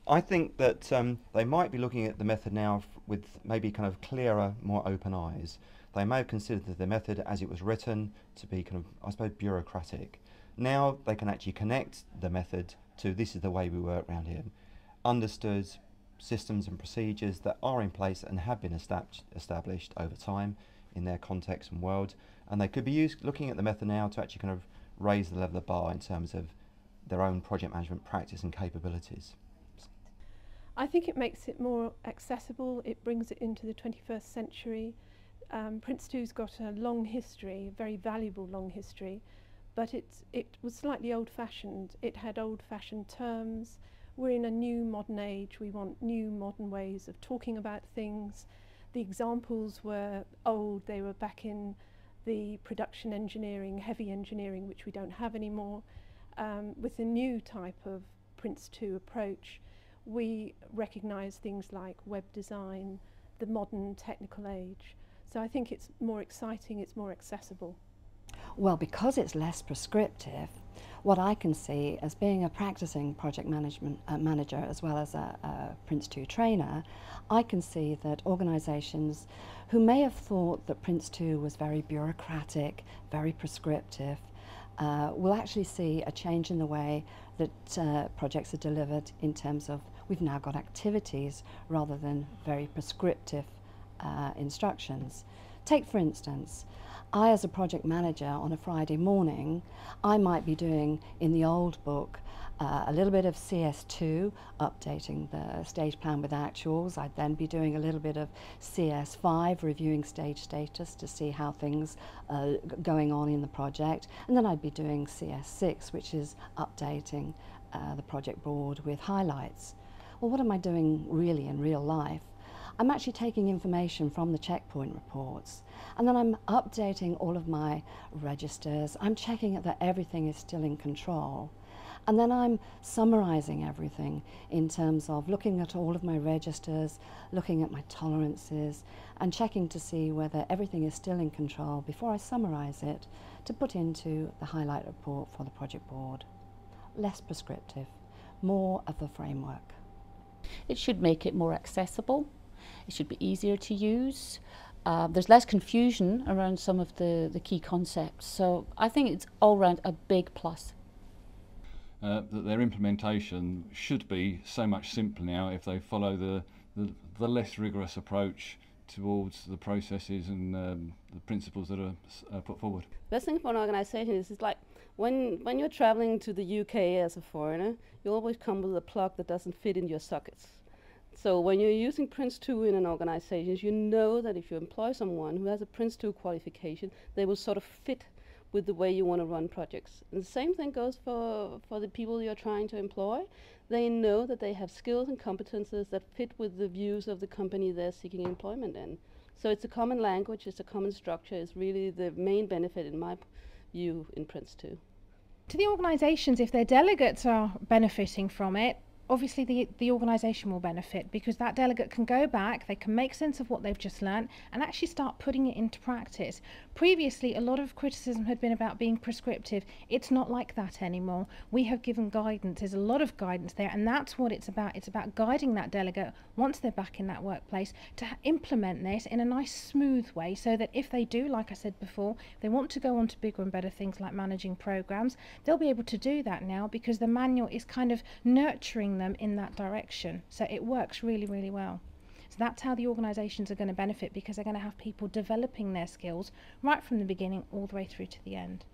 I think that they might be looking at the method now with maybe kind of clearer, more open eyes. They may have considered the method as it was written to be kind of, I suppose, bureaucratic. Now they can actually connect the method to this is the way we work around here. Understood systems and procedures that are in place and have been established over time in their context and world, and they could be used looking at the method now to actually kind of raise the level of the bar in terms of their own project management practice and capabilities. I think it makes it more accessible, it brings it into the 21st century. PRINCE2's got a long history, a very valuable long history, but it was slightly old-fashioned. It had old-fashioned terms. We're in a new modern age. We want new modern ways of talking about things. The examples were old. They were back in the production engineering, heavy engineering, which we don't have anymore. With the new type of PRINCE2 approach, we recognise things like web design, the modern technical age. So I think it's more exciting, it's more accessible. Well, because it's less prescriptive, what I can see as being a practicing project management manager as well as a PRINCE2 trainer, I can see that organisations who may have thought that PRINCE2 was very bureaucratic, very prescriptive, will actually see a change in the way that projects are delivered in terms of we've now got activities rather than very prescriptive instructions. Take for instance, I as a project manager on a Friday morning, I might be doing in the old book a little bit of CS2, updating the stage plan with actuals. I'd then be doing a little bit of CS5, reviewing stage status to see how things are going on in the project. And then I'd be doing CS6, which is updating the project board with highlights. Well, what am I doing really in real life? I'm actually taking information from the checkpoint reports, and then I'm updating all of my registers. I'm checking that everything is still in control. And then I'm summarising everything in terms of looking at all of my registers, looking at my tolerances, and checking to see whether everything is still in control before I summarise it to put into the highlight report for the project board. Less prescriptive, more of the framework. It should make it more accessible. It should be easier to use. There's less confusion around some of the key concepts. So I think it's all round a big plus. That their implementation should be so much simpler now if they follow the less rigorous approach towards the processes and the principles that are put forward. Best thing for an organisation is it's like when you're travelling to the UK as a foreigner, you always come with a plug that doesn't fit in your sockets. So when you're using PRINCE2 in an organisation, you know that if you employ someone who has a PRINCE2 qualification, they will sort of fit with the way you want to run projects. And the same thing goes for the people you're trying to employ. They know that they have skills and competences that fit with the views of the company they're seeking employment in. So it's a common language, it's a common structure, it's really the main benefit in my view in PRINCE2. To the organisations, if their delegates are benefiting from it, obviously the organisation will benefit, because that delegate can go back, they can make sense of what they've just learned and actually start putting it into practice. Previously, a lot of criticism had been about being prescriptive. It's not like that anymore. We have given guidance, there's a lot of guidance there, and that's what it's about. It's about guiding that delegate, once they're back in that workplace, to implement this in a nice smooth way, so that if they do, like I said before, if they want to go on to bigger and better things like managing programmes, they'll be able to do that now, because the manual is kind of nurturing them in that direction. So it works really, really well. So that's how the organisations are going to benefit, because they're going to have people developing their skills right from the beginning all the way through to the end.